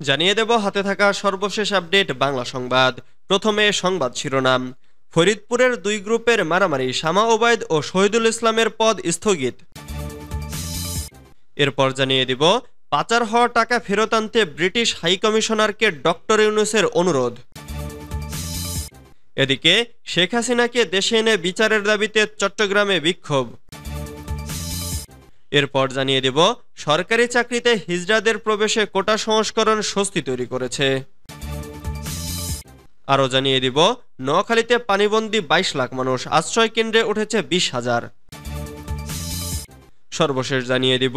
জানিয়ে দেব হাতে থাকা সর্বশেষ আপডেট বাংলা সংবাদ। প্রথমে সংবাদ শিরোনাম। ফরিদপুরের দুই গ্রুপের মারামারি, শামা ওবায়দ ও শহীদুল ইসলামের পদ স্থগিত। এরপর জানিয়ে দিব পাচার হওয়া টাকা ফেরত আনতে ব্রিটিশ হাইকমিশনারকে ডক্টর ইউনূসের অনুরোধ। এদিকে শেখ হাসিনাকে দেশে এনে বিচারের দাবিতে চট্টগ্রামে বিক্ষোভ। এরপর জানিয়ে দেব সরকারি চাকরিতে হিজড়াদের প্রবেশে কোটা সংস্করণ স্বস্তি তৈরি করেছে। আরও জানিয়ে দিব নোয়াখালীতে পানিবন্দী ২২ লাখ মানুষ, আশ্রয় কেন্দ্রে উঠেছে ২০,০০০। সর্বশেষ জানিয়ে দিব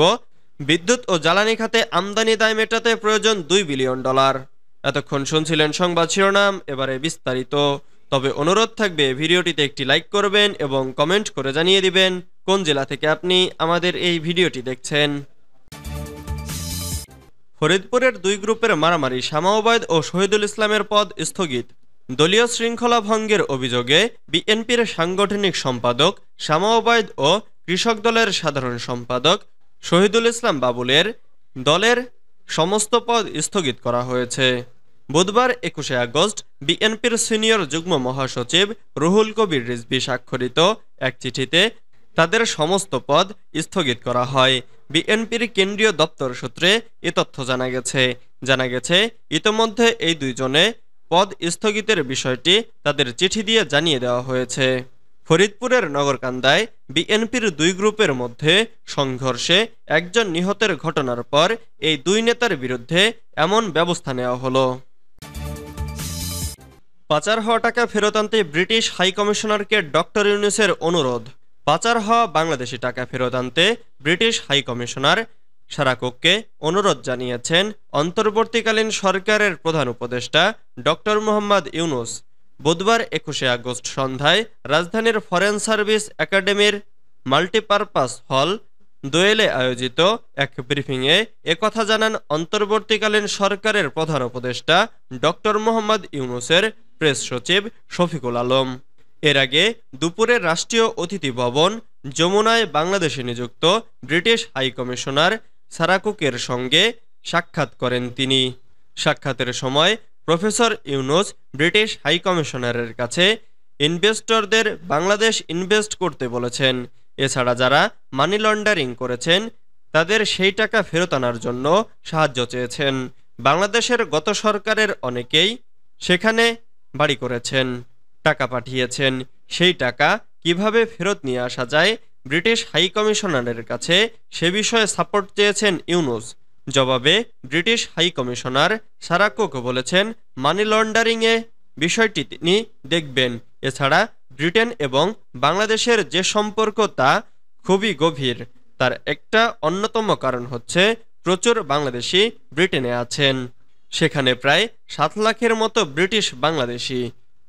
বিদ্যুৎ ও জ্বালানি খাতে আমদানি দায় মেটাতে প্রয়োজন $2 বিলিয়ন। এতক্ষণ শুনছিলেন সংবাদ শিরোনাম, এবারে বিস্তারিত। তবে অনুরোধ থাকবে ভিডিওটিতে একটি লাইক করবেন এবং কমেন্ট করে জানিয়ে দিবেন কোন জেলা থেকে আপনি আমাদের এই ভিডিওটি দেখছেন। ফরিদপুরের দুই গ্রুপের মারামারি, শামা ওবায়দ ও শহীদুল ইসলামের পদ স্থগিত। দলীয় শৃঙ্খলা ভঙ্গের অভিযোগে বিএনপির সাংগঠনিক সম্পাদক শামা ওবায়দ ও কৃষক দলের সাধারণ সম্পাদক শহীদুল ইসলাম বাবুলের দলের সমস্ত পদ স্থগিত করা হয়েছে। বুধবার ২১ আগস্ট বিএনপির সিনিয়র যুগ্ম মহাসচিব রুহুল কবির রিজভী স্বাক্ষরিত এক চিঠিতে তাদের সমস্ত পদ স্থগিত করা হয়। বিএনপির কেন্দ্রীয় দপ্তর সূত্রে এ তথ্য জানা গেছে ইতোমধ্যে এই দুইজনে পদ স্থগিতের বিষয়টি তাদের চিঠি দিয়ে জানিয়ে দেওয়া হয়েছে। ফরিদপুরের নগরকান্দায় বিএনপির দুই গ্রুপের মধ্যে সংঘর্ষে একজন নিহতের ঘটনার পর এই দুই নেতার বিরুদ্ধে এমন ব্যবস্থা নেওয়া হলো। পাচার হওয়া টাকা ফেরত আনতে ব্রিটিশ হাইকমিশনারকে ডক্টর ইউনূসের অনুরোধ। পাচার হওয়া বাংলাদেশি টাকা ফেরত আনতে ব্রিটিশ হাইকমিশনার সারাকোককে অনুরোধ জানিয়েছেন অন্তর্বর্তীকালীন সরকারের প্রধান উপদেষ্টা ডক্টর মোহাম্মদ ইউনূস। বুধবার ২১ আগস্ট সন্ধ্যায় রাজধানীর ফরেন সার্ভিস একাডেমির মাল্টিপারপাস হল দোয়েলে আয়োজিত এক ব্রিফিংয়ে একথা জানান অন্তর্বর্তীকালীন সরকারের প্রধান উপদেষ্টা ডক্টর মোহাম্মদ ইউনূসের প্রেস সচিব শফিকুল আলম। এর আগে দুপুরে রাষ্ট্রীয় অতিথি ভবন যমুনায় বাংলাদেশে নিযুক্ত ব্রিটিশ হাইকমিশনার সারাকুকের সঙ্গে সাক্ষাৎ করেন তিনি। সাক্ষাতের সময় প্রফেসর ইউনূস ব্রিটিশ হাইকমিশনারের কাছে ইনভেস্টরদের বাংলাদেশ ইনভেস্ট করতে বলেছেন। এছাড়া যারা মানি লন্ডারিং করেছেন তাদের সেই টাকা ফেরত আনার জন্য সাহায্য চেয়েছেন। বাংলাদেশের গত সরকারের অনেকেই সেখানে বাড়ি করেছেন, টাকা পাঠিয়েছেন। সেই টাকা কিভাবে ফেরত নিয়ে আসা যায় ব্রিটিশ হাইকমিশনারের কাছে সে বিষয়ে সাপোর্ট চেয়েছেন ইউনূস। জবাবে ব্রিটিশ হাইকমিশনার সারাকুক বলেছেন মানি লন্ডারিংয়ে বিষয়টি তিনি দেখবেন। এছাড়া ব্রিটেন এবং বাংলাদেশের যে সম্পর্ক তা খুবই গভীর, তার একটা অন্যতম কারণ হচ্ছে প্রচুর বাংলাদেশি ব্রিটেনে আছেন। সেখানে প্রায় ৭ লাখের মতো ব্রিটিশ বাংলাদেশি,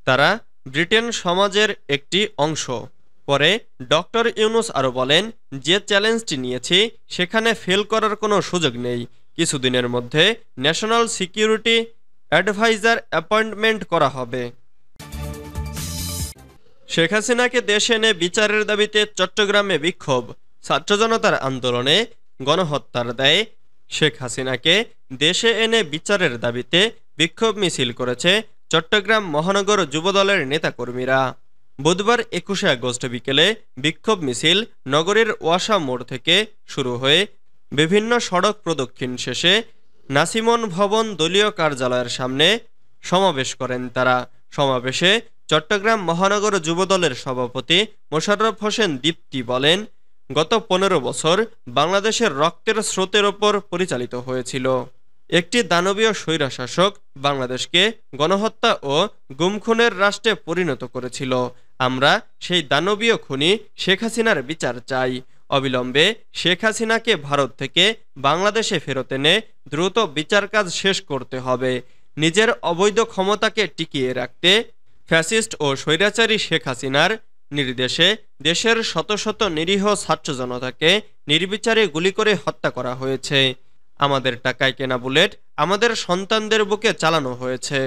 তারা ব্রিটেন সমাজের একটি অংশ। পরে ডক্টর ইউনূস আরও বলেন, যে চ্যালেঞ্জটি নিয়েছি সেখানে ফেল করার কোনো সুযোগ নেই। কিছুদিনের মধ্যে ন্যাশনাল সিকিউরিটি অ্যাডভাইজার অ্যাপয়েন্টমেন্ট করা হবে। শেখ হাসিনাকে দেশে এনে বিচারের দাবিতে চট্টগ্রামে বিক্ষোভ। ছাত্র জনতার আন্দোলনে গণহত্যার দায়ে শেখ হাসিনাকে দেশে এনে বিচারের দাবিতে বিক্ষোভ মিছিল করেছে চট্টগ্রাম মহানগর যুবদলের নেতাকর্মীরা। বুধবার ২১ আগস্ট বিকেলে বিক্ষোভ মিছিল নগরীর ওয়াসা মোড় থেকে শুরু হয়ে বিভিন্ন সড়ক প্রদক্ষিণ শেষে নাসিমন ভবন দলীয় কার্যালয়ের সামনে সমাবেশ করেন তারা। সমাবেশে চট্টগ্রাম মহানগর যুবদলের সভাপতি মোশাররফ হোসেন দীপ্তি বলেন, গত ১৫ বছর বাংলাদেশের রক্তের স্রোতের ওপর পরিচালিত হয়েছিল একটি দানবীয় স্বৈরশাসক বাংলাদেশকে গণহত্যা ও গুমখুনের রাষ্ট্রে পরিণত করেছিল। আমরা সেই দানবীয় খুনি শেখ হাসিনার বিচার চাই। অবিলম্বে শেখ হাসিনাকে ভারত থেকে বাংলাদেশে ফেরত এনে দ্রুত বিচার কাজ শেষ করতে হবে। নিজের অবৈধ ক্ষমতাকে টিকিয়ে রাখতে ফ্যাসিস্ট ও স্বৈরাচারী শেখ হাসিনার নির্দেশে দেশের শত শত নিরীহ ছাত্র জনতাকে নির্বিচারে গুলি করে হত্যা করা হয়েছে। আমাদের টাকায় কেনা বুলেট আমাদের সন্তানদের বুকে চালানো হয়েছে।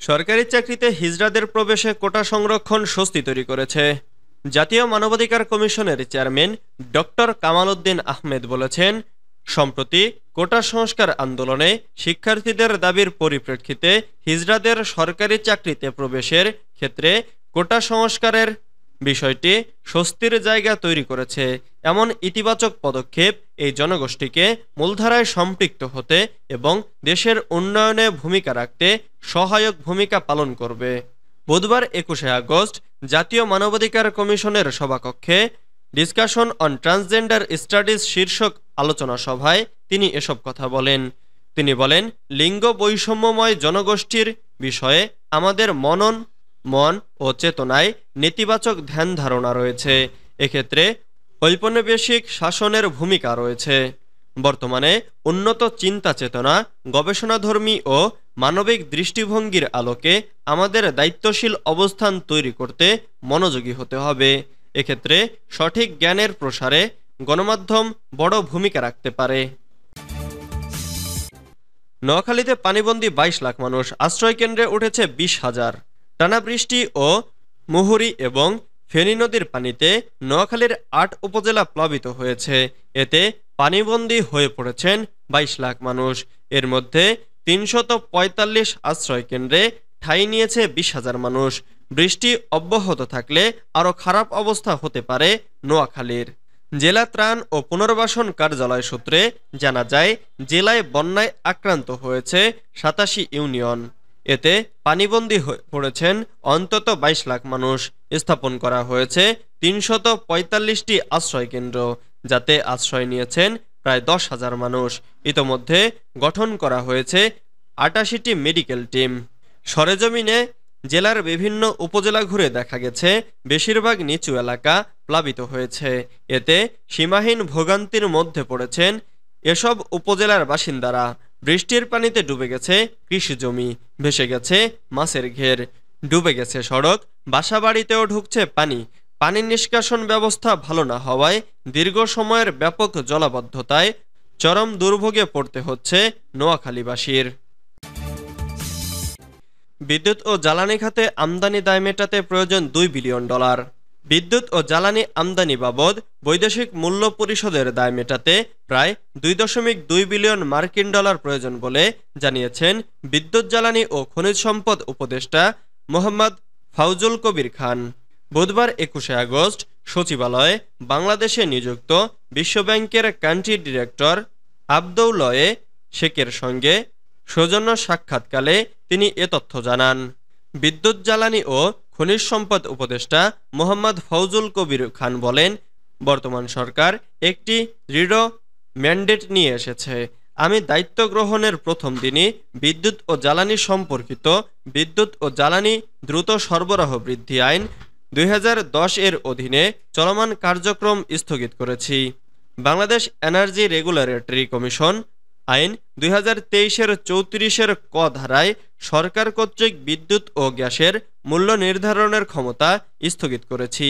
সরকারি চাকরিতে হিজড়াদের প্রবেশে কোটা সংরক্ষণ স্বস্তি তৈরি করেছে। জাতীয় মানবাধিকার কমিশনের চেয়ারম্যান ডক্টর কামাল উদ্দিন আহমেদ বলেছেন, সম্প্রতি কোটা সংস্কার আন্দোলনে শিক্ষার্থীদের দাবির পরিপ্রেক্ষিতে হিজড়াদের সরকারি চাকরিতে প্রবেশের ক্ষেত্রে কোটা সংস্কারের বিষয়টি স্বস্তির জায়গা তৈরি করেছে। এমন ইতিবাচক পদক্ষেপ এই জনগোষ্ঠীকে মূলধারায় সম্পৃক্ত হতে এবং দেশের উন্নয়নে ভূমিকা রাখতে সহায়ক ভূমিকা পালন করবে। বুধবার ২১শে আগস্ট জাতীয় মানবাধিকার কমিশনের সভাকক্ষে ডিসকাশন অন ট্রান্সজেন্ডার স্টাডিজ শীর্ষক আলোচনা সভায় তিনি এসব কথা বলেন। তিনি বলেন, লিঙ্গ বৈষম্যময় জনগোষ্ঠীর বিষয়ে আমাদের মন ও চেতনায় নেতিবাচক ধ্যান ধারণা রয়েছে। এক্ষেত্রে ঔপনিবেশিক শাসনের ভূমিকা রয়েছে। বর্তমানে উন্নত চিন্তা চেতনা, গবেষণাধর্মী ও মানবিক দৃষ্টিভঙ্গির আলোকে আমাদের দায়িত্বশীল অবস্থান তৈরি করতে মনোযোগী হতে হবে। এক্ষেত্রে সঠিক জ্ঞানের প্রসারে গণমাধ্যম বড় ভূমিকা রাখতে পারে। নোয়াখালীতে পানিবন্দী ২২ লাখ মানুষ, আশ্রয়কেন্দ্রে উঠেছে ২০,০০০। টানা বৃষ্টি ও মুহুরী এবং ফেনী নদীর পানিতে নোয়াখালীর ৮ উপজেলা প্লাবিত হয়েছে। এতে পানিবন্দী হয়ে পড়েছেন ২২ লাখ মানুষ। এর মধ্যে ৩৪৫ আশ্রয়কেন্দ্রে ঠাঁই নিয়েছে ২০,০০০ মানুষ। বৃষ্টি অব্যাহত থাকলে আরও খারাপ অবস্থা হতে পারে নোয়াখালীর। জেলা ত্রাণ ও পুনর্বাসন কার্যালয় সূত্রে জানা যায়, জেলায় বন্যায় আক্রান্ত হয়েছে ৮৭ ইউনিয়ন। এতে পানিবন্দী হয়ে পড়েছেন অন্তত ২২ লাখ মানুষ। স্থাপন করা হয়েছে ৩৪৫টি আশ্রয়কেন্দ্র, যাতে আশ্রয় নিয়েছেন প্রায় ১০,০০০ মানুষ। ইতোমধ্যে গঠন করা হয়েছে ৮৮টি মেডিকেল টিম। সরেজমিনে জেলার বিভিন্ন উপজেলা ঘুরে দেখা গেছে বেশিরভাগ নিচু এলাকা প্লাবিত হয়েছে। এতে সীমাহীন ভোগান্তির মধ্যে পড়েছেন এসব উপজেলার বাসিন্দারা। বৃষ্টির পানিতে ডুবে গেছে কৃষিজমি, ভেসে গেছে মাছের ঘের, ডুবে গেছে সড়ক, বাসাবাড়িতেও ঢুকছে পানি। পানি নিষ্কাশন ব্যবস্থা ভালো না হওয়ায় দীর্ঘ সময়ের ব্যাপক জলাবদ্ধতায় চরম দুর্ভোগে পড়তে হচ্ছে নোয়াখালীবাসীর। বিদ্যুৎ ও জ্বালানি খাতে আমদানি দায় মেটাতে প্রয়োজন $2 বিলিয়ন। বিদ্যুৎ ও জ্বালানি আমদানি বাবদ বৈদেশিক মূল্য পরিশোধের দায় মেটাতে প্রায় $2.2 বিলিয়ন মার্কিন ডলার প্রয়োজন বলে জানিয়েছেন বিদ্যুৎ, জ্বালানি ও খনিজ সম্পদ উপদেষ্টা মোহাম্মদ ফাউজুল কবির খান। বুধবার ২১শে আগস্ট সচিবালয়ে বাংলাদেশে নিযুক্ত বিশ্বব্যাংকের কান্ট্রি ডিরেক্টর আবদৌলয়ে শেখের সঙ্গে সৌজন্য সাক্ষাৎকালে তিনি এ তথ্য জানান। বিদ্যুৎ, জ্বালানি ও খনিজ সম্পদ উপদেষ্টা মোহাম্মদ ফাউজুল কবির খান বলেন, বর্তমান সরকার একটি দৃঢ় ম্যান্ডেট নিয়ে এসেছে। আমি দায়িত্ব গ্রহণের প্রথম দিনই বিদ্যুৎ ও জ্বালানি সম্পর্কিত বিদ্যুৎ ও জ্বালানি দ্রুত সরবরাহ বৃদ্ধি আইন ২০১০ এর অধীনে চলমান কার্যক্রম স্থগিত করেছি। বাংলাদেশ এনার্জি রেগুলেটরি কমিশন আইন ২০২৩-এর ৩৪-এর ক ধারায় সরকার কর্তৃক বিদ্যুৎ ও গ্যাসের মূল্য নির্ধারণের ক্ষমতা স্থগিত করেছি।